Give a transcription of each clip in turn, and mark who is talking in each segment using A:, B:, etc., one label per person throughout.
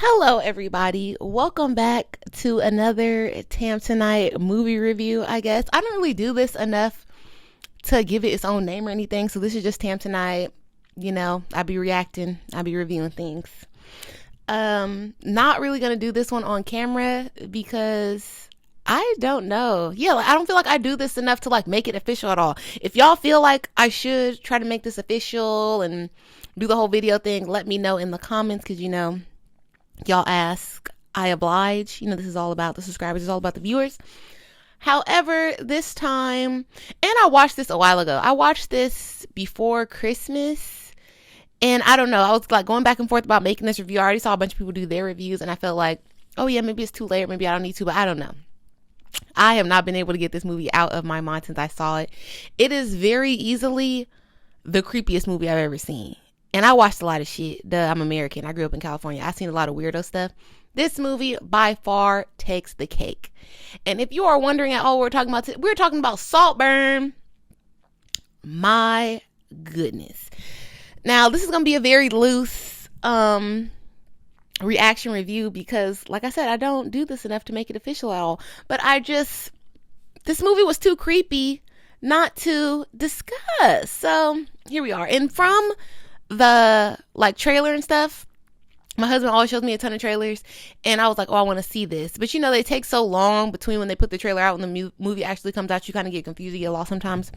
A: Hello, everybody. Welcome back to another Tam Tonight movie review, I guess. I don't really do this enough to give it its own name or anything, so this is just Tam Tonight. You know, I'll be reacting, I'll be reviewing things. Not really gonna do this one on camera because I don't know. Yeah, I don't feel like I do this enough to make it official at all. If y'all feel like I should try to make this official and do the whole video thing, let me know in the comments because y'all ask, I oblige. This is all about the subscribers. It's all about the viewers. However, this time, and I watched this a while ago. I watched this before Christmas. And I don't know. I was going back and forth about making this review. I already saw a bunch of people do their reviews. And I felt like, oh yeah, maybe it's too late. Or maybe I don't need to. But I don't know. I have not been able to get this movie out of my mind since I saw it. It is very easily the creepiest movie I've ever seen. And I watched a lot of shit. I'm American. I grew up in California. I've seen a lot of weirdo stuff. This movie by far takes the cake. And if you are wondering at all what we're talking about Saltburn. My goodness. Now, this is going to be a very loose reaction review because, like I said, I don't do this enough to make it official at all. But this movie was too creepy not to discuss. So here we are. And from the trailer and stuff, my husband always shows me a ton of trailers, and I was like, oh, I want to see this. But they take so long between when they put the trailer out and the movie actually comes out. You kind of get confused, you get lost sometimes.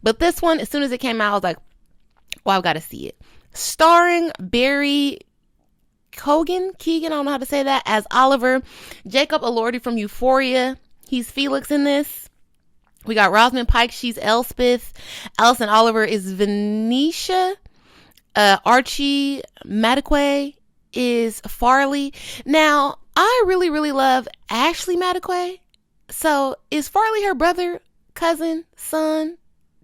A: But this one, as soon as it came out, I was like, well, I've got to see it. Starring Barry Keoghan, I don't know how to say that, as Oliver. Jacob Elordi from Euphoria, he's Felix in this. We got Rosamund Pike, she's Elspeth. Alison Oliver is Venetia. Archie Madekwe is Farley. Now, I really, really love Ashley Madekwe. So, is Farley her brother, cousin, son?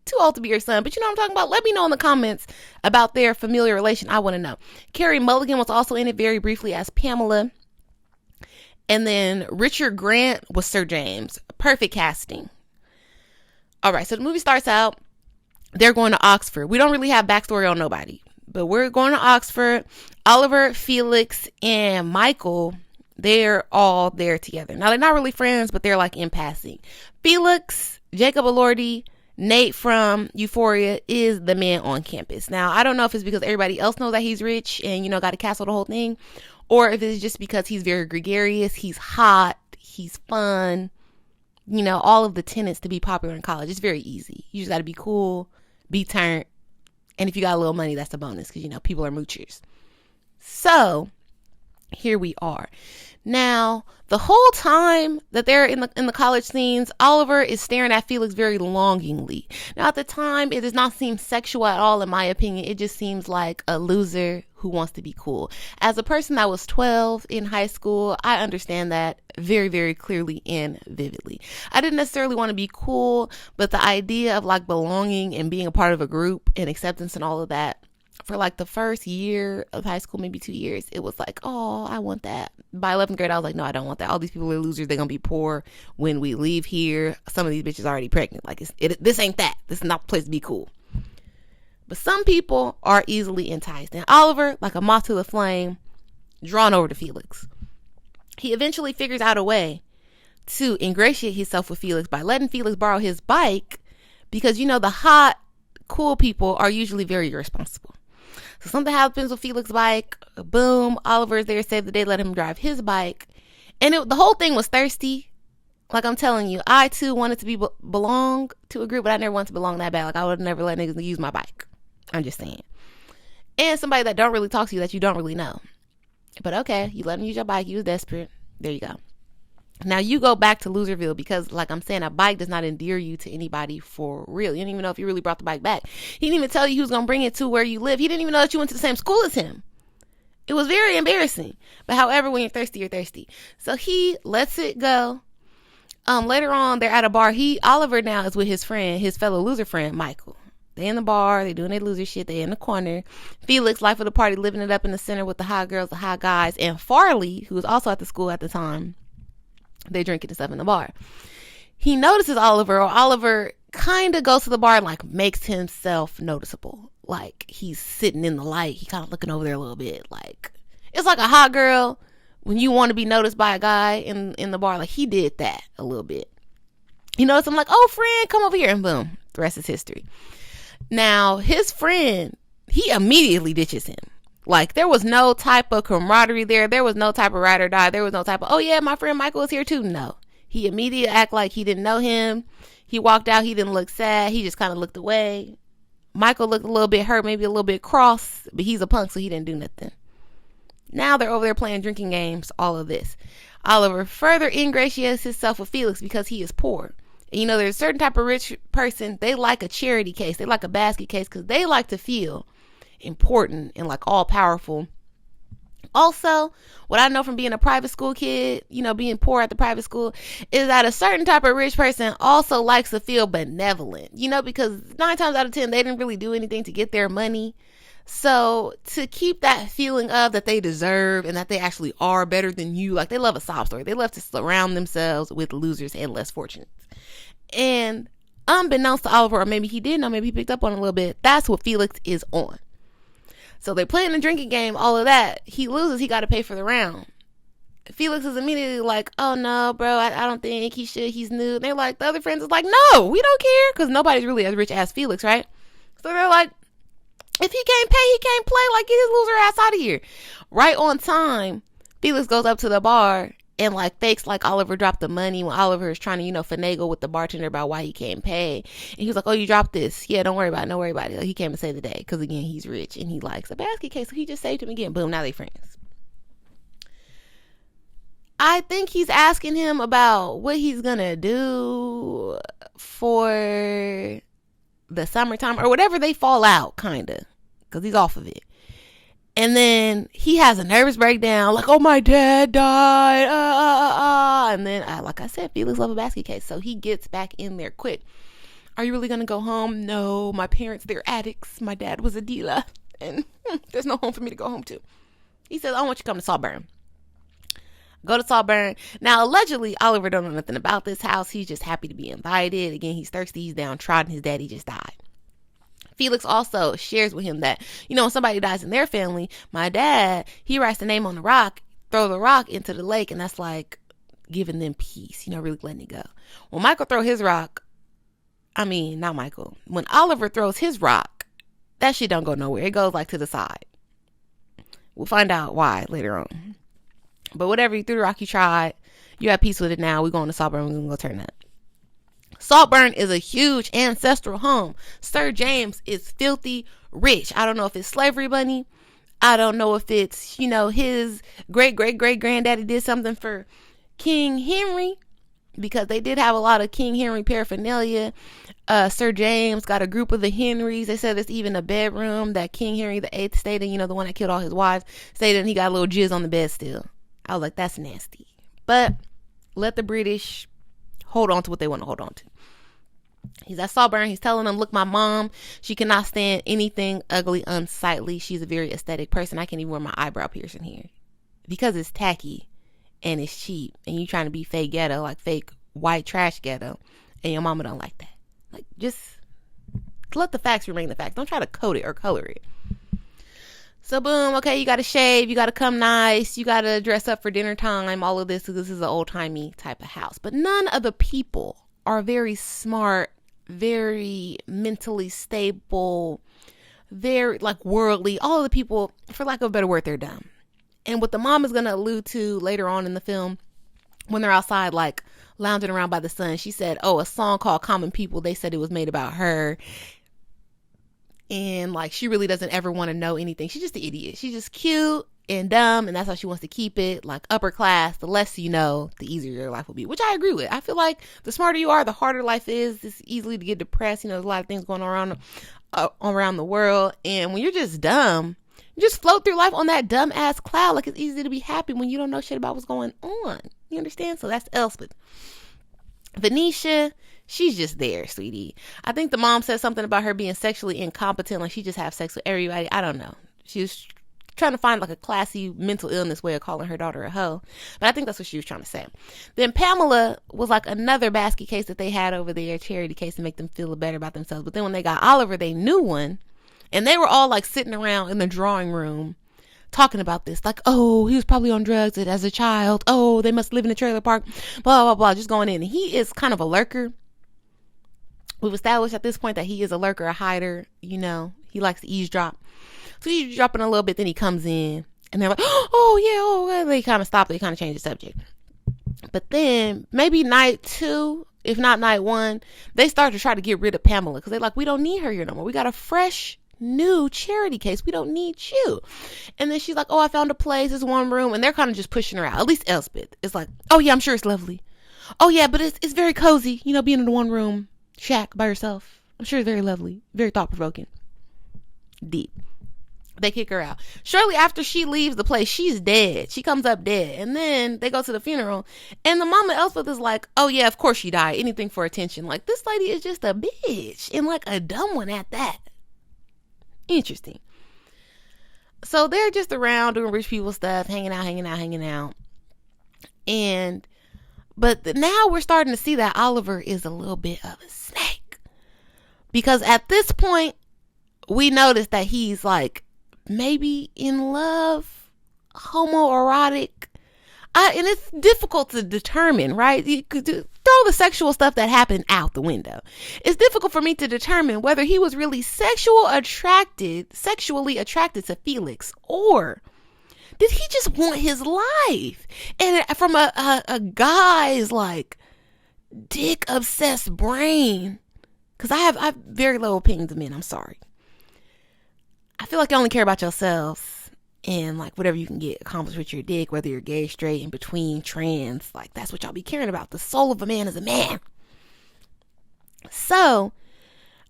A: Too old to be her son, but you know what I'm talking about? Let me know in the comments about their familiar relation. I want to know. Carey Mulligan was also in it very briefly as Pamela. And then Richard Grant was Sir James. Perfect casting. All right, so the movie starts out. They're going to Oxford. We don't really have backstory on nobody. But we're going to Oxford. Oliver, Felix, and Michael, they're all there together. Now, they're not really friends, but they're in passing. Felix, Jacob Elordi, Nate from Euphoria is the man on campus. Now, I don't know if it's because everybody else knows that he's rich and, got to castle the whole thing. Or if it's just because he's very gregarious, he's hot, he's fun. All of the tenets to be popular in college. It's very easy. You just got to be cool, be turned. And if you got a little money, that's a bonus because, people are moochers. So here we are. Now, the whole time that they're in the college scenes, Oliver is staring at Felix very longingly. Now, at the time, it does not seem sexual at all, in my opinion. It just seems like a loser who wants to be cool. As a person that was 12 in high school, I understand that very, very clearly and vividly. I didn't necessarily want to be cool, but the idea of belonging and being a part of a group and acceptance and all of that, for the first year of high school, maybe 2 years, it was oh, I want that. By 11th grade, I was like, no, I don't want that. All these people are losers. They're going to be poor when we leave here. Some of these bitches are already pregnant. This ain't that. This is not the place to be cool. But some people are easily enticed. And Oliver, like a moth to the flame, drawn over to Felix. He eventually figures out a way to ingratiate himself with Felix by letting Felix borrow his bike because, the hot, cool people are usually very irresponsible. So something happens with Felix's bike. Boom. Oliver's there, save the day, let him drive his bike. And the whole thing was thirsty. I'm telling you, I too wanted to belong to a group, but I never wanted to belong that bad. I would never let niggas use my bike. I'm just saying. And somebody that don't really talk to you that you don't really know. But okay, you let him use your bike. You was desperate. There you go. Now you go back to Loserville because, like I'm saying, a bike does not endear you to anybody for real. You don't even know if you really brought the bike back. He didn't even tell you he was going to bring it to where you live. He didn't even know that you went to the same school as him. It was very embarrassing. But however, when you're thirsty, you're thirsty. So he lets it go. Later on, they're at a bar. Oliver now is with his friend, his fellow loser friend, Michael. They in the bar. They doing their loser shit. They in the corner. Felix, life of the party, living it up in the center with the hot girls, the hot guys. And Farley, who was also at the school at the time, they drinking and stuff in the bar. He notices Oliver, or Oliver kind of goes to the bar and makes himself noticeable. He's sitting in the light. He kind of looking over there a little bit. It's like a hot girl when you want to be noticed by a guy in the bar. Like, he did that a little bit. You notice I'm like, oh, friend, come over here, and boom, the rest is history. Now, his friend, he immediately ditches him. Like, there was no type of camaraderie there. There was no type of ride or die. There was no type of, oh yeah, my friend Michael is here too. No. He immediately act like he didn't know him. He walked out. He didn't look sad. He just kind of looked away. Michael looked a little bit hurt, maybe a little bit cross, but he's a punk, so he didn't do nothing. Now they're over there playing drinking games, all of this. Oliver further ingratiates himself with Felix because he is poor. And you know, there's a certain type of rich person, they like a charity case. They like a basket case because they like to feel important and like all powerful. Also, what I know from being a private school kid, you know, being poor at the private school, is that a certain type of rich person also likes to feel benevolent, you know, because 9 times out of 10, they didn't really do anything to get their money. So to keep that feeling of that they deserve and that they actually are better than you, like, they love a sob story. They love to surround themselves with losers and less fortunate. And unbeknownst to Oliver, or maybe he did know, maybe he picked up on it a little bit, that's what Felix is on. So they're playing the drinking game, all of that. He loses, he got to pay for the round. Felix is immediately like, oh no, bro, I don't think he should. He's new. And they're like, the other friends is like, no, we don't care. Because nobody's really as rich as Felix, right? So they're like, if he can't pay, he can't play. Like, get his loser ass out of here. Right on time, Felix goes up to the bar and like fakes like Oliver dropped the money when Oliver is trying to, you know, finagle with the bartender about why he can't pay. And he was like, oh, you dropped this. Yeah, don't worry about it. Don't worry about it. Like, he came to save the day because, again, he's rich and he likes a basket case. So he just saved him again. Boom, now they friends. I think he's asking him about what he's going to do for the summertime or whatever they fall out, kind of, because he's off of it. And then he has a nervous breakdown, like, oh, my dad died. And then, like I said, Felix loves a basket case. So he gets back in there quick. Are you really going to go home? No, my parents, they're addicts. My dad was a dealer. And there's no home for me to go home to. He says, I want you to come to Saltburn. Go to Saltburn. Now, allegedly, Oliver don't know nothing about this house. He's just happy to be invited. Again, he's thirsty. He's downtrodden. His daddy just died. Felix also shares with him that, you know, when somebody dies in their family, my dad, he writes the name on the rock, throw the rock into the lake, and that's like giving them peace, you know, really letting it go. When Michael throw his rock, not Michael. When Oliver throws his rock, that shit don't go nowhere. It goes like to the side. We'll find out why later on. But whatever, you threw the rock, you tried. You have peace with it now. We're going to Saltburn. We're going to go turn up. Saltburn is a huge ancestral home. Sir James is filthy rich. I don't know if it's slavery money. I don't know if it's, you know, his great-great-great-granddaddy did something for King Henry, because they did have a lot of King Henry paraphernalia. Sir James got a group of the Henrys. They said there's even a bedroom that King Henry VIII stayed in, you know, the one that killed all his wives, stayed in. He got a little jizz on the bed still. I was like, that's nasty. But let the British hold on to what they want to hold on to. He's at Saltburn. He's telling them, look, my mom, she cannot stand anything ugly, unsightly. She's a very aesthetic person. I can't even wear my eyebrow piercing here because it's tacky and it's cheap. And you trying to be fake ghetto, like fake white trash ghetto. And your mama don't like that. Like, just let the facts remain the facts. Don't try to code it or color it. So boom, okay, you got to shave, you got to come nice, you got to dress up for dinner time, all of this. So this is an old-timey type of house. But none of the people are very smart, very mentally stable, very like worldly. All of the people, for lack of a better word, they're dumb. And what the mom is going to allude to later on in the film, when they're outside like lounging around by the sun, she said, oh, a song called Common People, they said it was made about her. And like, she really doesn't ever want to know anything. She's just an idiot. She's just cute and dumb, and that's how she wants to keep it. Like, upper class, the less you know, the easier your life will be, which I agree with. I feel like the smarter you are, the harder life is. It's easily to get depressed. You know, there's a lot of things going on around the world. And when you're just dumb, you just float through life on that dumb ass cloud. Like, it's easy to be happy when you don't know shit about what's going on. You understand? So that's Elspeth. Venetia, she's just there, sweetie. I think the mom said something about her being sexually incompetent, like she just have sex with everybody. I don't know. She was trying to find like a classy mental illness way of calling her daughter a hoe. But I think that's what she was trying to say. Then Pamela was like another basket case that they had over there, charity case, to make them feel better about themselves. But then when they got Oliver, they knew one. And they were all like sitting around in the drawing room talking about this. Like, oh, he was probably on drugs as a child. Oh, they must live in a trailer park. Blah, blah, blah. Just going in. And he is kind of a lurker. We've established at this point that he is a lurker, a hider. You know, he likes to eavesdrop. So he's dropping a little bit. Then he comes in. And they're like, oh, yeah. They kind of stop. They kind of change the subject. But then maybe night 2, if not night 1, they start to try to get rid of Pamela. Because they're like, we don't need her here no more. We got a fresh new charity case. We don't need you. And then she's like, oh, I found a place. It's one room. And they're kind of just pushing her out. At least Elspeth. It's like, oh yeah, I'm sure it's lovely. Oh yeah, but it's very cozy, you know, being in a one room shack by herself. I'm sure it's very lovely, very thought provoking. Deep. They kick her out. Shortly after she leaves the place, she's dead. She comes up dead. And then they go to the funeral. And the mama Elspeth is like, oh yeah, of course she died. Anything for attention. Like, this lady is just a bitch. And like a dumb one at that. Interesting. So they're just around doing rich people stuff, hanging out. But now we're starting to see that Oliver is a little bit of a snake. Because at this point, we notice that he's like maybe in love, homoerotic. And it's difficult to determine, right? You could throw the sexual stuff that happened out the window. It's difficult for me to determine whether he was really sexually attracted to Felix, or did he just want his life? And from a guy's like dick obsessed brain, because I have very low opinions of men. I'm sorry. I feel like you only care about yourselves and like whatever you can get accomplished with your dick, whether you're gay, straight, in between, trans. Like, that's what y'all be caring about. The soul of a man is a man. So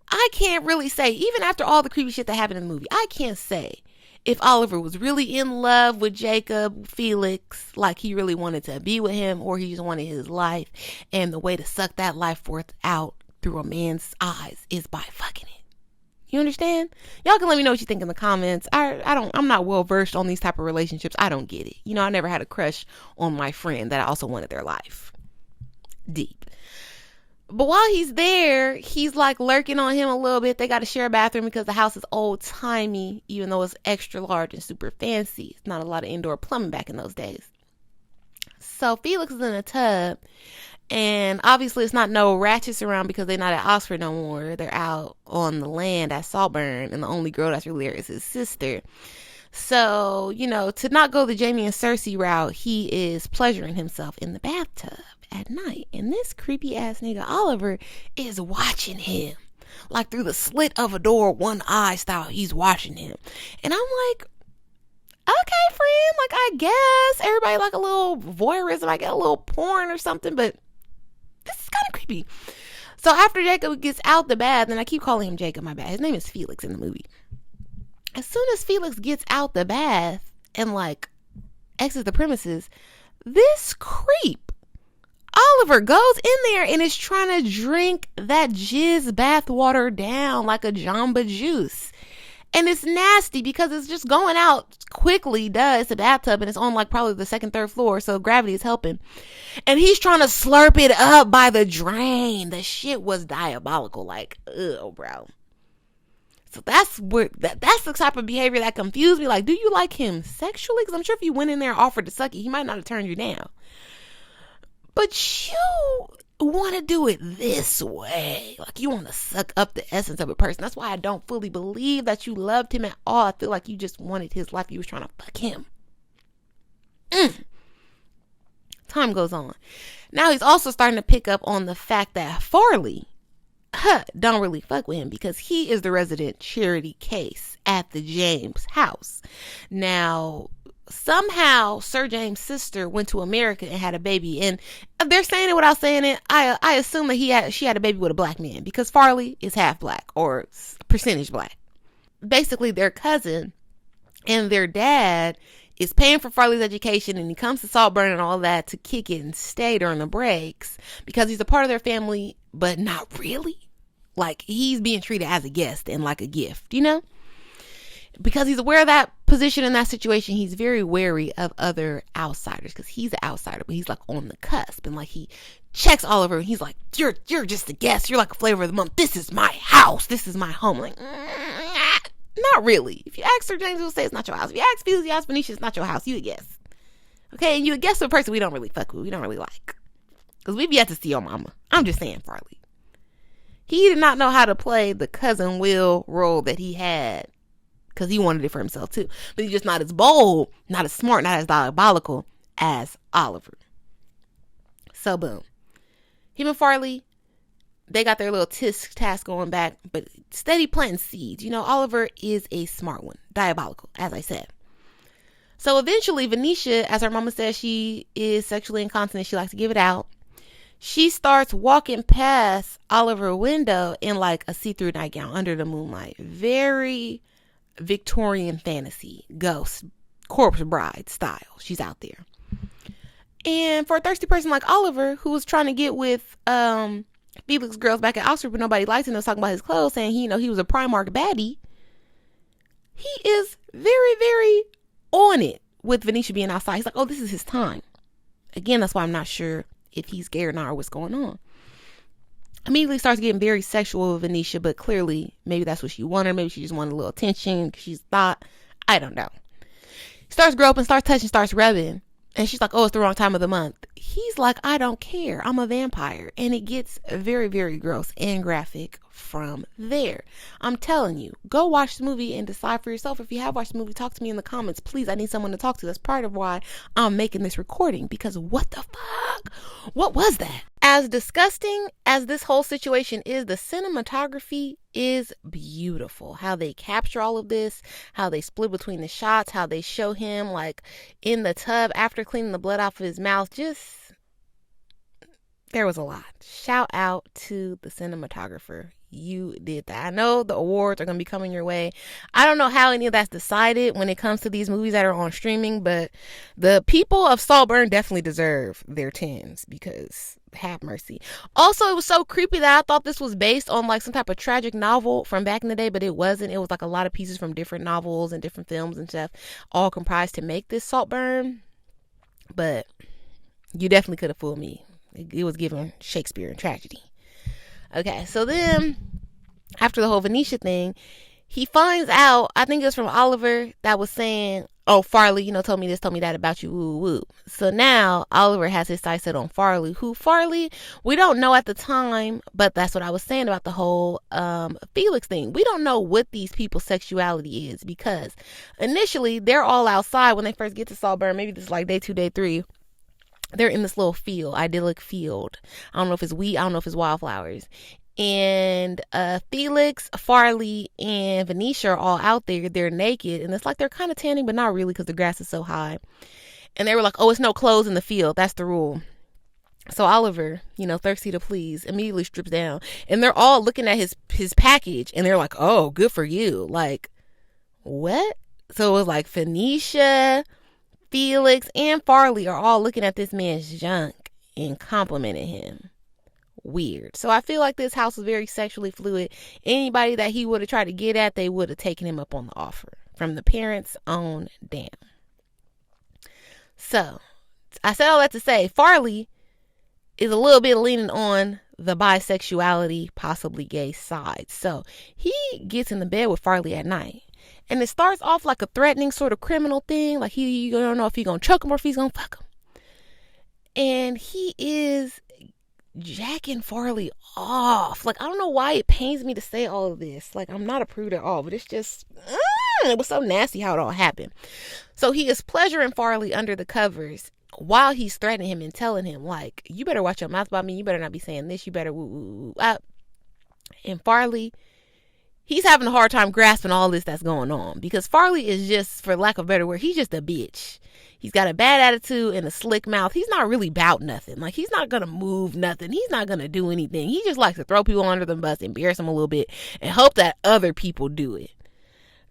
A: I can't really say, even after all the creepy shit that happened in the movie, I can't say if Oliver was really in love with Jacob Felix, like he really wanted to be with him, or he just wanted his life. And the way to suck that life forth out through a man's eyes is by fucking it. You understand? Y'all can let me know what you think in the comments. I'm not well versed on these type of relationships. I don't get it. You know, I never had a crush on my friend that I also wanted their life. Deep. But while he's there, he's like lurking on him a little bit. They got to share a bathroom because the house is old timey, even though it's extra large and super fancy. It's not a lot of indoor plumbing back in those days. So Felix is in a tub. And obviously it's not no ratchets around because they're not at Oxford no more. They're out on the land at Saltburn. And the only girl that's really there is his sister. So, you know, to not go the Jamie and Cersei route, he is pleasuring himself in the bathtub at night. And this creepy ass nigga Oliver is watching him. Like through the slit of a door, one eye style, he's watching him. And I'm like, okay, friend. Like, I guess everybody like a little voyeurism. I get a little porn or something, but this is kind of creepy. So after Jacob gets out the bath, and I keep calling him Jacob, my bad. His name is Felix in the movie. As soon as Felix gets out the bath and like exits the premises, this creep Oliver goes in there and is trying to drink that jizz bath water down like a Jamba Juice. And it's nasty because it's just going out quickly. It's a bathtub and it's on like probably the second, third floor. So gravity is helping. And he's trying to slurp it up by the drain. The shit was diabolical. Like, ugh, bro. So that's the type of behavior that confused me. Like, do you like him sexually? Because I'm sure if you went in there and offered to suck it, he might not have turned you down. But you want to do it this way. Like, you want to suck up the essence of a person. That's why I don't fully believe that you loved him at all. I feel like you just wanted his life. You was trying to fuck him. Time goes on. Now he's also starting to pick up on the fact that Farley don't really fuck with him because he is the resident charity case at the James house. Now, somehow Sir James' sister went to America and had a baby, and they're saying it without saying it. I assume that she had a baby with a black man because Farley is half black or percentage black. Basically, their cousin and their dad is paying for Farley's education, and he comes to Saltburn and all that to kick it and stay during the breaks because he's a part of their family, but not really. Like, he's being treated as a guest and like a gift, you know? Because he's aware of that position in that situation, he's very wary of other outsiders because he's an outsider, but he's like on the cusp. And like, he checks Oliver and he's like, you're just a guest. You're like a flavor of the month. This is my house. This is my home. Like, Not really. If you ask Sir James, he'll say it's not your house. If you ask Felix, you ask Venetia, it's not your house. You would guess. Okay, and you would guess to a person we don't really fuck with, we don't really like. Because we've yet to see your mama. I'm just saying, Farley. He did not know how to play the cousin Will role that he had. Because he wanted it for himself too. But he's just not as bold, not as smart, not as diabolical as Oliver. So boom. Him and Farley, they got their little tisk task going back, but steady planting seeds. You know, Oliver is a smart one. Diabolical, as I said. So eventually, Venetia, as her mama says, she is sexually incontinent. She likes to give it out. She starts walking past Oliver's window in like a see-through nightgown under the moonlight. Very Victorian fantasy, ghost, corpse bride style. She's out there. And for a thirsty person like Oliver, who was trying to get with Felix girls back at Oxford, but nobody liked him, was talking about his clothes, saying he was a Primark baddie. He is very, very on it with Venetia being outside. He's like, oh, this is his time. Again, that's why I'm not sure if he's gay or not or what's going on. Immediately starts getting very sexual with Venetia, but clearly maybe that's what she wanted. Maybe she just wanted a little attention because she's thought, I don't know. Starts groping, starts touching, starts rubbing. And she's like, oh, it's the wrong time of the month. He's like, I don't care. I'm a vampire. And it gets very, very gross and graphic from there. I'm telling you, go watch the movie and decide for yourself. If you have watched the movie, talk to me in the comments. Please, I need someone to talk to. That's part of why I'm making this recording. Because what the fuck? What was that? As disgusting as this whole situation is, the cinematography is beautiful. How they capture all of this, how they split between the shots, how they show him like in the tub after cleaning the blood off of his mouth. Just, there was a lot. Shout out to the cinematographer. You did that. I know the awards are going to be coming your way. I don't know how any of that's decided when it comes to these movies that are on streaming, but the people of Saltburn definitely deserve their 10s because have mercy. Also, it was so creepy that I thought this was based on like some type of tragic novel from back in the day, but it wasn't. It was like a lot of pieces from different novels and different films and stuff all comprised to make this Saltburn. But you definitely could have fooled me. It was given Shakespeare and tragedy. Okay, so then after the whole Venetia thing, he finds out, I think it was from Oliver that was saying, oh, Farley, told me this, told me that about you, woo, woo. So now Oliver has his sights set on Farley. Who Farley? We don't know at the time, but that's what I was saying about the whole Felix thing. We don't know what these people's sexuality is because initially they're all outside when they first get to Saltburn. Maybe this is like day 2, day 3. They're in this little field, idyllic field. I don't know if it's wheat. I don't know if it's wildflowers. And Felix, Farley, and Venetia are all out there. They're naked. And it's like they're kind of tanning, but not really because the grass is so high. And they were like, oh, it's no clothes in the field. That's the rule. So Oliver, thirsty to please, immediately strips down. And they're all looking at his package. And they're like, oh, good for you. Like, what? So it was like Venetia, Felix, and Farley are all looking at this man's junk and complimenting him. Weird. So I feel like this house was very sexually fluid. Anybody that he would have tried to get at, they would have taken him up on the offer from the parents on down. So I said all that to say Farley is a little bit leaning on the bisexuality, possibly gay side. So he gets in the bed with Farley at night. And it starts off like a threatening sort of criminal thing. Like you don't know if he's going to choke him or if he's going to fuck him. And he is jacking Farley off. Like, I don't know why it pains me to say all of this. Like, I'm not a prude at all. But it's just, it was so nasty how it all happened. So he is pleasuring Farley under the covers while he's threatening him and telling him, like, you better watch your mouth about me. You better not be saying this. You better woo, woo, woo, up. And Farley, he's having a hard time grasping all this that's going on because Farley is just, for lack of a better word, he's just a bitch. He's got a bad attitude and a slick mouth. He's not really about nothing. Like, he's not going to move nothing. He's not going to do anything. He just likes to throw people under the bus, embarrass them a little bit, and hope that other people do it.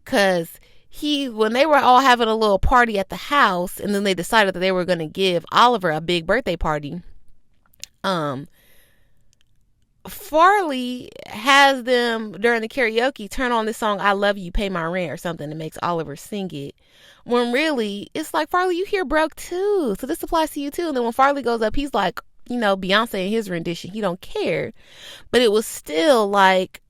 A: Because when they were all having a little party at the house, and then they decided that they were going to give Oliver a big birthday party, Farley has them during the karaoke turn on this song, I Love You, Pay My Rent or something, and makes Oliver sing it. When really, it's like, Farley, you hear broke too. So this applies to you too. And then when Farley goes up, he's like, Beyonce in his rendition. He don't care. But it was still like,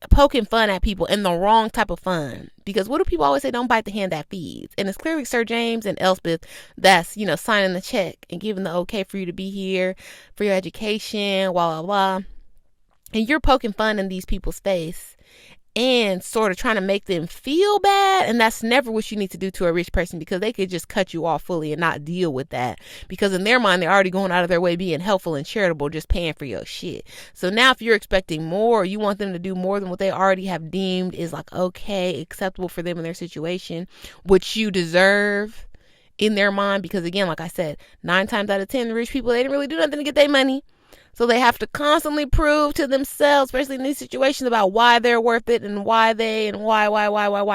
A: poking fun at people, and the wrong type of fun. Because what do people always say? Don't bite the hand that feeds. And it's clearly Sir James and Elspeth that's, signing the check and giving the okay for you to be here for your education, blah, blah, blah. And you're poking fun in these people's face and sort of trying to make them feel bad. And that's never what you need to do to a rich person, because they could just cut you off fully and not deal with that, because in their mind, they're already going out of their way being helpful and charitable, just paying for your shit. So now if you're expecting more, you want them to do more than what they already have deemed is like, okay, acceptable for them in their situation, which you deserve in their mind. Because again, like I said, 9 times out of 10, the rich people, they didn't really do nothing to get their money. So they have to constantly prove to themselves, especially in these situations, about why they're worth it and why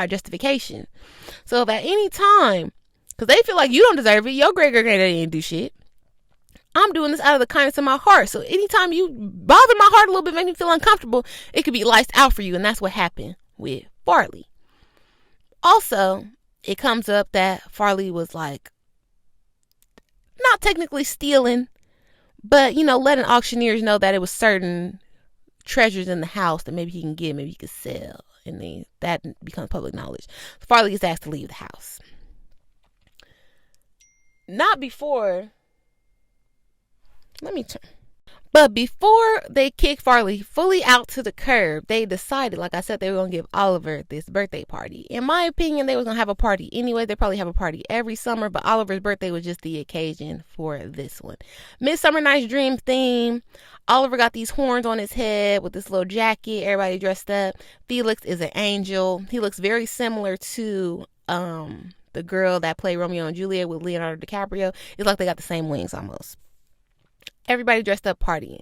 A: justification. So if at any time, because they feel like you don't deserve it, your great-great-granddaddy didn't do shit, I'm doing this out of the kindness of my heart. So anytime you bother my heart a little bit, make me feel uncomfortable, it could be lights out for you. And that's what happened with Farley. Also, it comes up that Farley was like, not technically stealing, but, letting auctioneers know that it was certain treasures in the house that maybe he can get, maybe he could sell. And that becomes public knowledge. Farley gets asked to leave the house. Not before. But before they kick Farley fully out to the curb, they decided, like I said, they were going to give Oliver this birthday party. In my opinion, they were going to have a party anyway. They probably have a party every summer, but Oliver's birthday was just the occasion for this one. Midsummer Night's Dream theme. Oliver got these horns on his head with this little jacket. Everybody dressed up. Felix is an angel. He looks very similar to the girl that played Romeo and Juliet with Leonardo DiCaprio. It's like they got the same wings almost. Everybody dressed up partying.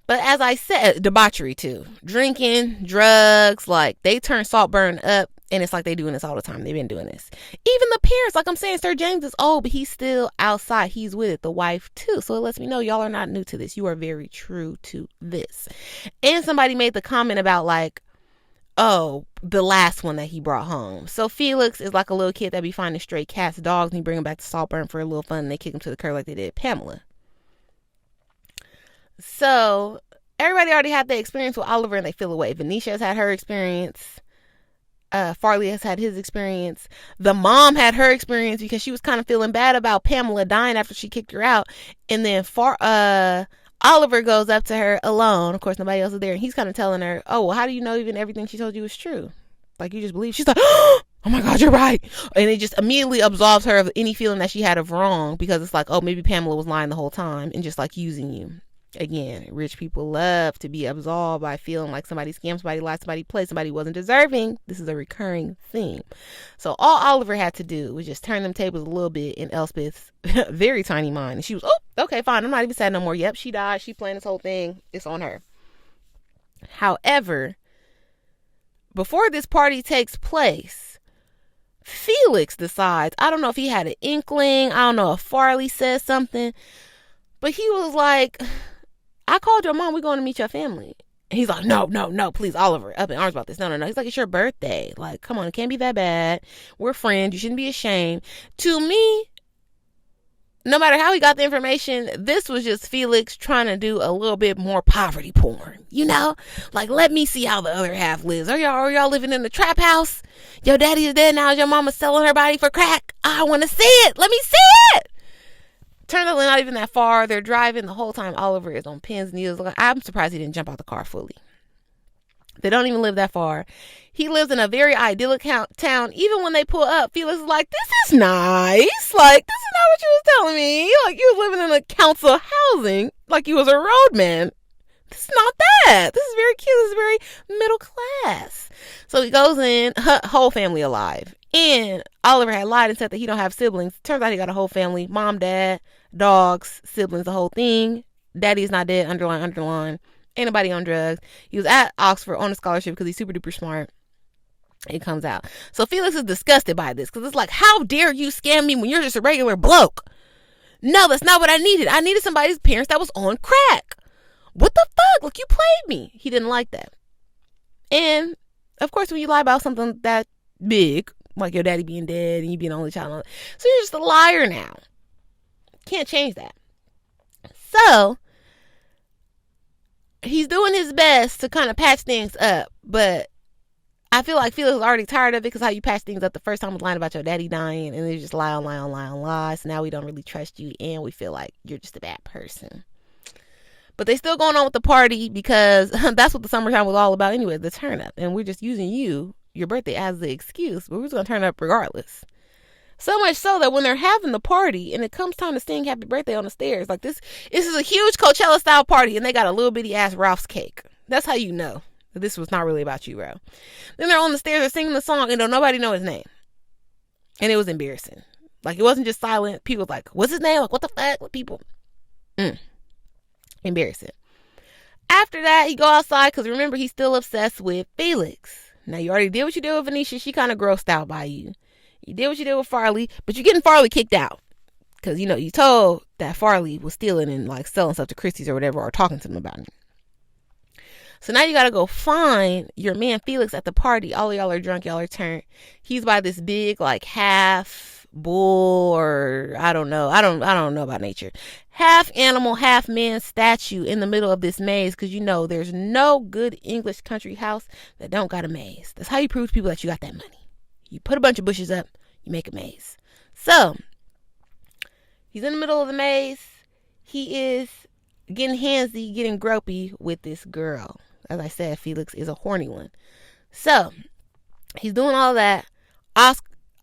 A: But as I said, debauchery too. Drinking, drugs, like they turn Saltburn up, and it's like they doing this all the time. They've been doing this. Even the parents, like I'm saying, Sir James is old, but he's still outside. He's with it. The wife too. So it lets me know y'all are not new to this. You are very true to this. And somebody made the comment about like, oh, the last one that he brought home. So Felix is like a little kid that be finding stray cats, dogs, and he bring them back to Saltburn for a little fun, and they kick him to the curb like they did Pamela. So everybody already had the experience with Oliver, and they feel away. Venetia has had her experience. Farley has had his experience. The mom had her experience because she was kind of feeling bad about Pamela dying after she kicked her out. And then Oliver goes up to her alone. Of course, nobody else is there. And he's kind of telling her, oh, well, how do you know even everything she told you is true? Like, you just believe? She's like, oh my God, you're right. And it just immediately absolves her of any feeling that she had of wrong, because it's like, oh, maybe Pamela was lying the whole time and just like using you. Again, rich people love to be absolved by feeling like somebody scammed, somebody lied, somebody played, somebody wasn't deserving. This is a recurring theme. So all Oliver had to do was just turn them tables a little bit in Elspeth's very tiny mind. And she was, oh, okay, fine. I'm not even sad no more. Yep, she died. She planned this whole thing. It's on her. However, before this party takes place, Felix decides, I don't know if he had an inkling, I don't know if Farley says something, but he was like, I called your mom. We're going to meet your family. And he's like, no, please, Oliver, up in arms about this. No. He's like, it's your birthday. Like, come on, it can't be that bad. We're friends. You shouldn't be ashamed. To me, no matter how he got the information, this was just Felix trying to do a little bit more poverty porn. Like, let me see how the other half lives. Are y'all living in the trap house? Your daddy is dead now. Your mama's selling her body for crack. I want to see it. Let me see it. Turns out they're not even that far. They're driving the whole time. Oliver is on pins and needles. I'm surprised he didn't jump out the car fully. They don't even live that far. He lives in a very idyllic town. Even when they pull up, Felix is like, this is nice. Like, this is not what you was telling me. Like, you was living in a council housing. Like, you was a roadman. This is not bad. This is very cute. This is very middle class. So he goes in, whole family alive. And Oliver had lied and said that he don't have siblings. Turns out he got a whole family. Mom, dad, dogs, siblings, the whole thing. Daddy is not dead, underline. Ain't nobody on drugs. He was at Oxford on a scholarship because he's super duper smart. It comes out. So Felix is disgusted by this because it's like, how dare you scam me when you're just a regular bloke? No, that's not what I needed. I needed somebody's parents that was on crack. What the fuck? Like, you played me. He didn't like that. And of course, when you lie about something that big, like your daddy being dead and you being the only child, so you're just a liar now. Can't change that. So he's doing his best to kind of patch things up. But I feel like Felix was already tired of it because how you patched things up the first time was lying about your daddy dying, and then you just lie on lie on lie on lie. So now we don't really trust you, and we feel like you're just a bad person. But they still going on with the party because that's what the summertime was all about anyway, the turn up. And we're just using your birthday, as the excuse, but we're just going to turn up regardless. So much so that when they're having the party and it comes time to sing happy birthday on the stairs, like this is a huge Coachella style party and they got a little bitty ass Ralph's cake. That's how you know that this was not really about you, bro. Then they're on the stairs, they're singing the song and don't nobody know his name. And it was embarrassing. Like, it wasn't just silent. People like, what's his name? Like, what the fuck? What people? Embarrassing. After that, he go outside because remember, he's still obsessed with Felix. Now, you already did what you did with Venetia. She kind of grossed out by you. You did what you did with Farley, but you're getting Farley kicked out. Because, you know, you told that Farley was stealing and, like, selling stuff to Christie's or whatever, or talking to them about it. So now you got to go find your man Felix at the party. All of y'all are drunk. Y'all are turned. He's by this big, like, half bull or I don't know. I don't know about nature. Half animal, half man statue in the middle of this maze, because you know there's no good English country house that don't got a maze. That's how you prove to people that you got that money. You put a bunch of bushes up, you make a maze. So he's in the middle of the maze. He is getting handsy, getting gropey with this girl. As I said, Felix is a horny one. So he's doing all that.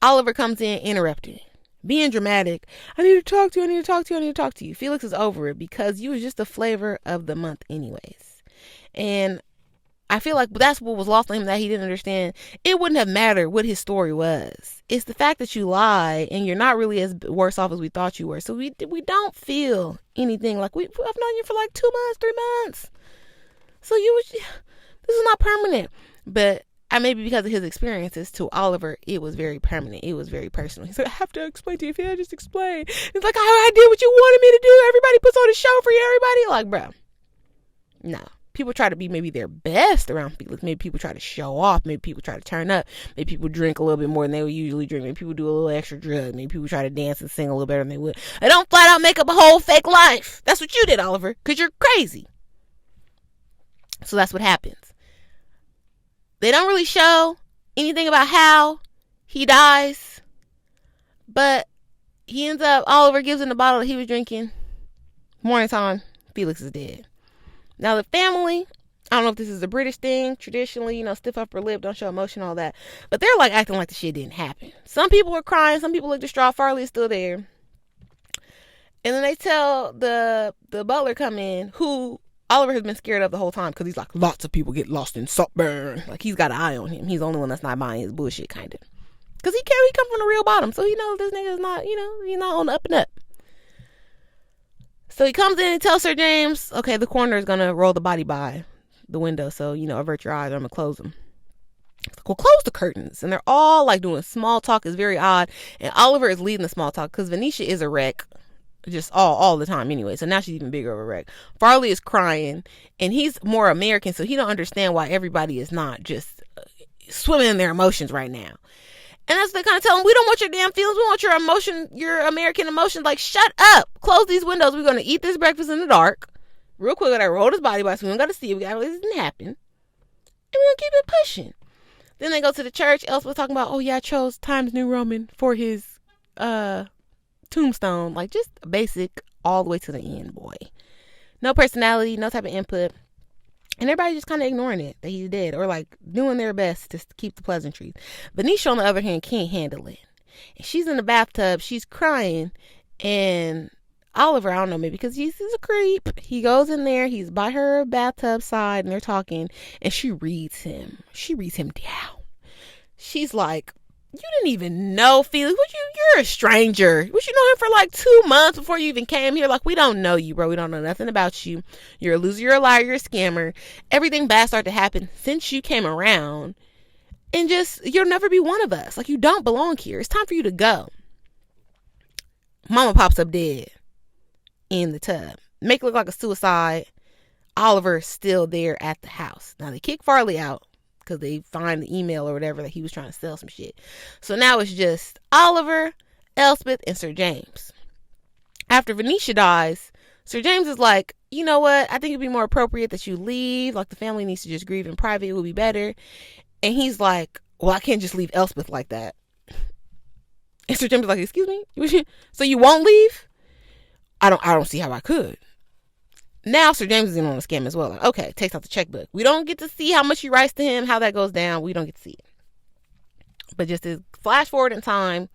A: Oliver comes in, interrupting, being dramatic. I need to talk to you. Felix is over it because you was just the flavor of the month anyways. And I feel like that's what was lost on him, that he didn't understand. It wouldn't have mattered what his story was. It's the fact that you lie and you're not really as worse off as we thought you were. So we don't feel anything like I've known you for like 2 months, 3 months. So this is not permanent. But maybe because of his experiences, to Oliver, it was very permanent. It was very personal. He said, I have to explain to you. If I just explain. It's like, I did what you wanted me to do. Everybody puts on a show for you. Everybody. Like, bro. No. People try to be maybe their best around Felix. Maybe people try to show off. Maybe people try to turn up. Maybe people drink a little bit more than they would usually drink. Maybe people do a little extra drug. Maybe people try to dance and sing a little better than they would. They don't flat out make up a whole fake life. That's what you did, Oliver. Because you're crazy. So that's what happens. They don't really show anything about how he dies, but he ends up, Oliver gives him the bottle that he was drinking. Morning time, Felix is dead. Now the family, I don't know if this is a British thing, traditionally, you know, stiff upper lip, don't show emotion, all that, but they're like acting like the shit didn't happen. Some people are crying, some people look distraught. Farley is still there. And then they tell the butler come in, who Oliver has been scared of the whole time, because he's like, lots of people get lost in Saltburn. Like, he's got an eye on him. He's the only one that's not buying his bullshit, kind of. Because he come from the real bottom. So he knows this nigga is not, you know, he's not on the up and up. So he comes in and tells Sir James, okay, the coroner is going to roll the body by the window. So, you know, avert your eyes, or I'm going to close them. Well, close the curtains. And they're all like doing small talk. Is very odd. And Oliver is leading the small talk because Venetia is a wreck. Just all the time anyway. So now she's even bigger of a wreck. Farley is crying, and he's more American, so he don't understand why everybody is not just swimming in their emotions right now. And that's they kind of tell him, we don't want your damn feelings, we want your American emotions. Like, shut up, close these windows, we're gonna eat this breakfast in the dark real quick. I rolled his body by, so we don't gotta see it, we gotta this didn't happen, and we're gonna keep it pushing. Then they go to the church. Elspeth talking about, oh yeah, I chose Times New Roman for his tombstone. Like, just basic all the way to the end, boy. No personality, no type of input. And everybody just kind of ignoring it, that he's dead, or like doing their best to keep the pleasantries. Venetia, on the other hand, can't handle it. And she's in the bathtub, she's crying, and Oliver, I don't know, maybe because he's a creep, he goes in there, he's by her bathtub side, and they're talking, and she reads him down. She's like, you didn't even know Felix. You're a stranger. You know him for like 2 months before you even came here. Like, we don't know you, bro. We don't know nothing about you. You're a loser, you're a liar, you're a scammer. Everything bad started to happen since you came around. And just, you'll never be one of us. Like, you don't belong here. It's time for you to go. Mama pops up dead in the tub. Make it look like a suicide. Oliver's still there at the house. Now, they kick Farley out because they find the email or whatever that he was trying to sell some shit. So now it's just Oliver, Elspeth, and Sir James. After Venetia dies, Sir James is like, you know what? I think it'd be more appropriate that you leave. Like, the family needs to just grieve in private. It would be better. And he's like, well, I can't just leave Elspeth like that. And Sir James is like, excuse me? So you won't leave? I don't see how I could. Now Sir James is in on the scam as well. Like, okay, takes out the checkbook. We don't get to see how much he writes to him, how that goes down. We don't get to see it. But just to flash forward in time,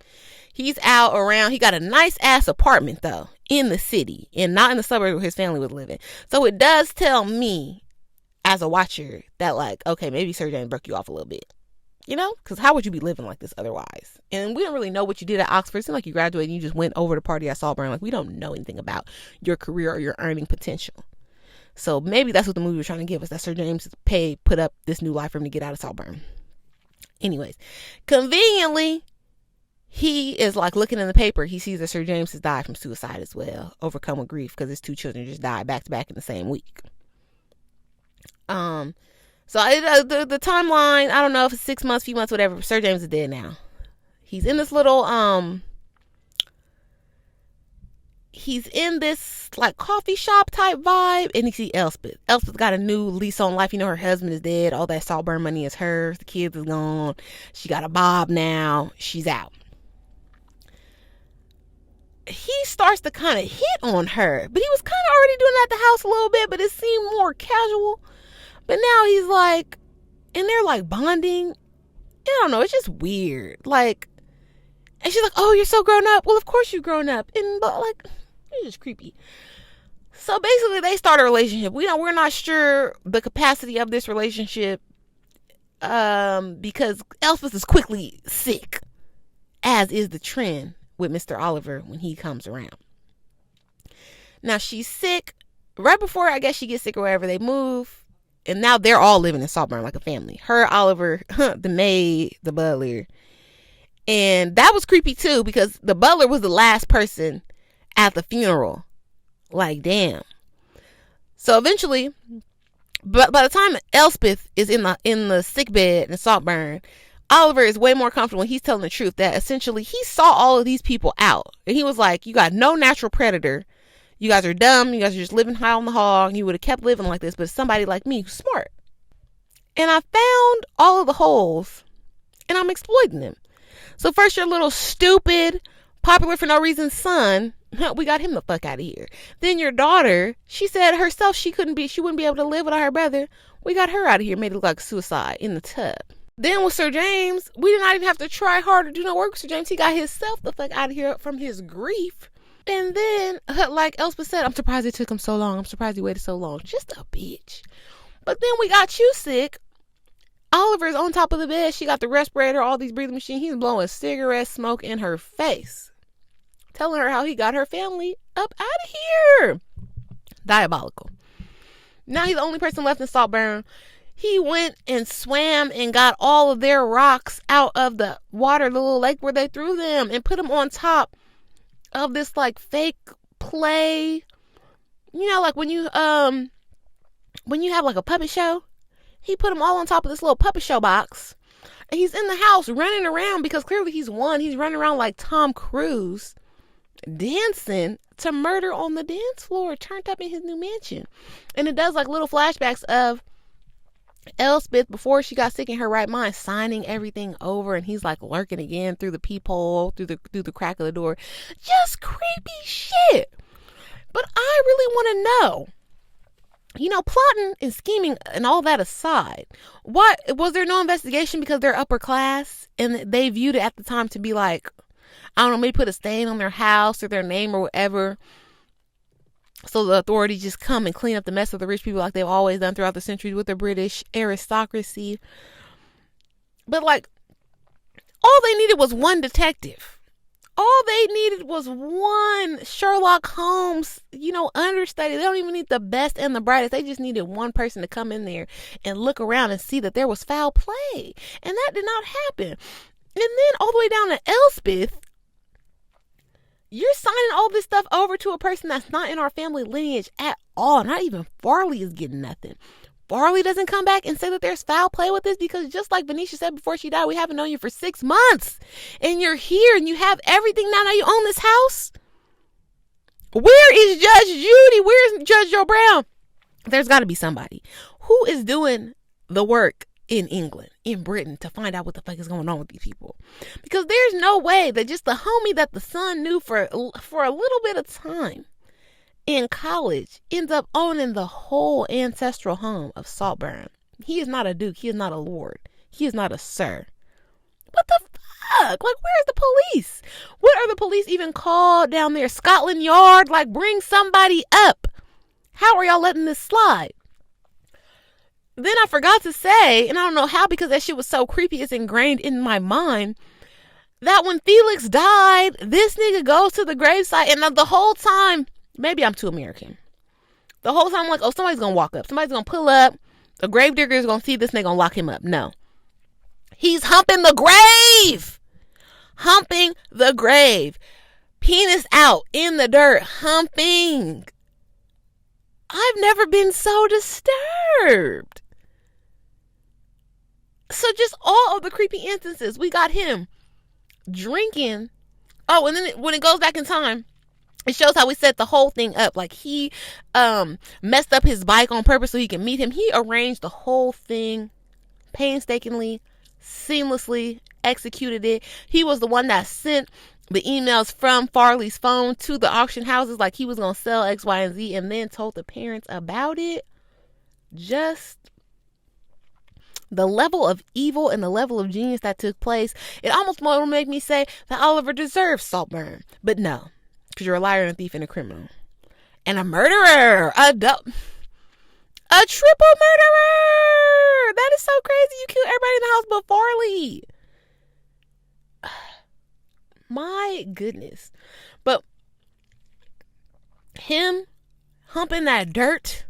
A: he's out around. He got a nice ass apartment though, in the city and not in the suburbs where his family was living. So it does tell me as a watcher that, like, okay, maybe Sir James broke you off a little bit. You know, because how would you be living like this otherwise? And we don't really know what you did at Oxford. It seemed like you graduated and you just went over to party at Saltburn. Like, we don't know anything about your career or your earning potential. So maybe that's what the movie was trying to give us, that Sir James put up this new life for him to get out of Saltburn. Anyways, conveniently, he is like looking in the paper. He sees that Sir James has died from suicide as well, overcome with grief because his 2 children just died back to back in the same week. So the timeline, I don't know if it's 6 months, few months, whatever. Sir James is dead now. He's in this little he's in this like coffee shop type vibe, and he see Elspeth. Elspeth got a new lease on life. You know, her husband is dead. All that Saltburn money is hers. The kids is gone. She got a bob now. She's out. He starts to kind of hit on her, but he was kind of already doing that at the house a little bit, but it seemed more casual. But now he's like, and they're like bonding. I don't know. It's just weird. Like, and she's like, oh, you're so grown up. Well, of course you've grown up. And but like, it's just creepy. So basically they start a relationship. We're not sure the capacity of this relationship. Because Elspeth is quickly sick, as is the trend with Mr. Oliver when he comes around. Now she's sick. Right before I guess she gets sick or whatever, they move. And now they're all living in Saltburn like a family. Her, Oliver, the maid, the butler. And that was creepy too, because the butler was the last person at the funeral. Like, damn. So eventually, but by the time Elspeth is in the sick bed in Saltburn, Oliver is way more comfortable when he's telling the truth that essentially he saw all of these people out. And he was like, you got no natural predator. You guys are dumb. You guys are just living high on the hog. You would have kept living like this, but somebody like me who's smart. And I found all of the holes, and I'm exploiting them. So first, your little stupid, popular for no reason son, we got him the fuck out of here. Then your daughter, she said herself she wouldn't be able to live without her brother. We got her out of here, made it look like suicide in the tub. Then with Sir James, we did not even have to try hard to do no work with Sir James. He got himself the fuck out of here from his grief. And then, like Elspeth said, I'm surprised it took him so long. I'm surprised he waited so long. Just a bitch. But then we got you sick. Oliver's on top of the bed. She got the respirator, all these breathing machines. He's blowing cigarette smoke in her face, telling her how he got her family up out of here. Diabolical. Now he's the only person left in Saltburn. He went and swam and got all of their rocks out of the water, the little lake where they threw them, and put them on top of this like fake play. You know, like when you have like a puppet show, he put them all on top of this little puppet show box, and he's in the house running around because clearly he's running around like Tom Cruise, dancing to Murder on the Dance Floor, turned up in his new mansion. And it does like little flashbacks of Elspeth before she got sick in her right mind, signing everything over, and he's like lurking again through the peephole, through the crack of the door. Just creepy shit. But I really want to know, you know, plotting and scheming and all that aside, what was there no investigation because they're upper class and they viewed it at the time to be like, I don't know, maybe put a stain on their house or their name or whatever, so the authorities just come and clean up the mess of the rich people like they've always done throughout the centuries with the British aristocracy. But like, all they needed was one detective. All they needed was one Sherlock Holmes, you know, understudy. They don't even need the best and the brightest. They just needed one person to come in there and look around and see that there was foul play. And that did not happen. And then all the way down to Elspeth, you're signing all this stuff over to a person that's not in our family lineage at all. Not even Farley is getting nothing. Farley doesn't come back and say that there's foul play with this, because just like Venetia said before she died, we haven't known you for 6 months. And you're here and you have everything now. Now you own this house. Where is Judge Judy? Where's Judge Joe Brown? There's got to be somebody who is doing the work in England, in Britain, to find out what the fuck is going on with these people. Because there's no way that just the homie that the son knew for a little bit of time in college ends up owning the whole ancestral home of Saltburn. He is not a duke. He is not a lord. He is not a sir. What the fuck? Like, where's the police? What are the police even called down there? Scotland Yard? Like, bring somebody up. How are y'all letting this slide? Then I forgot to say, and I don't know how, because that shit was so creepy, it's ingrained in my mind, that when Felix died, this nigga goes to the gravesite, and the whole time, maybe I'm too American. The whole time I'm like, oh, somebody's gonna walk up. Somebody's gonna pull up. The gravedigger is gonna see this nigga, gonna lock him up. No. He's humping the grave. Humping the grave. Penis out in the dirt. Humping. I've never been so disturbed. So just all of the creepy instances. We got him drinking. Oh, and then when it goes back in time, it shows how we set the whole thing up. Like, he messed up his bike on purpose so he can meet him. He arranged the whole thing painstakingly, seamlessly executed it. He was the one that sent the emails from Farley's phone to the auction houses, like he was going to sell X, Y, and Z, and then told the parents about it. Just the level of evil and the level of genius that took place. It almost will make me say that Oliver deserves Saltburn. But no, because you're a liar and a thief and a criminal. And a murderer. A triple murderer. That is so crazy. You killed everybody in the house but Farley. My goodness. But him humping that dirt,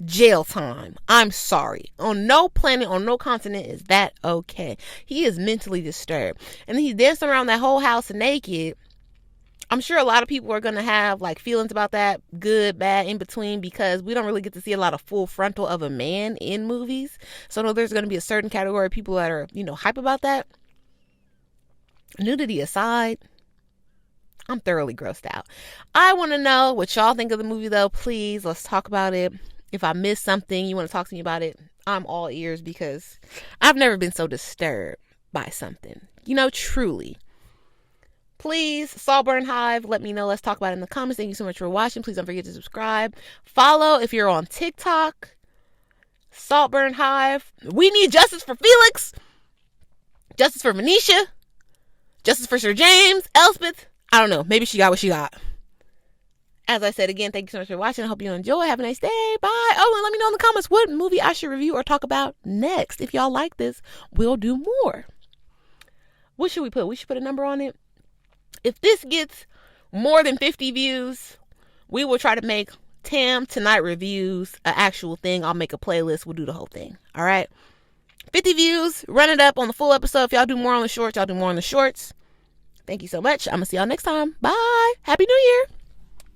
A: jail time. I'm sorry. On no planet, on no continent is that okay. He is mentally disturbed. And he's dancing around that whole house naked. I'm sure a lot of people are going to have like feelings about that, good, bad, in between, because we don't really get to see a lot of full frontal of a man in movies. So I know there's going to be a certain category of people that are, hype about that. Nudity aside, I'm thoroughly grossed out. I want to know what y'all think of the movie, though. Please, let's talk about it. If I missed something, you want to talk to me about it, I'm all ears, because I've never been so disturbed by something. Truly. Please, Saltburn Hive, let me know. Let's talk about it in the comments. Thank you so much for watching. Please don't forget to subscribe. Follow if you're on TikTok. Saltburn Hive. We need justice for Felix. Justice for Venetia. Justice for Sir James. Elspeth. I don't know. Maybe she got what she got. As I said again, thank you so much for watching. I hope you enjoy. Have a nice day. Bye. Oh, and let me know in the comments what movie I should review or talk about next. If y'all like this, we'll do more. What should we put? We should put a number on it. If this gets more than 50 views, we will try to make Tam Tonight reviews an actual thing. I'll make a playlist. We'll do the whole thing. All right. 50 views. Run it up on the full episode. If y'all do more on the shorts, y'all do more on the shorts. Thank you so much. I'm going to see y'all next time. Bye. Happy New Year.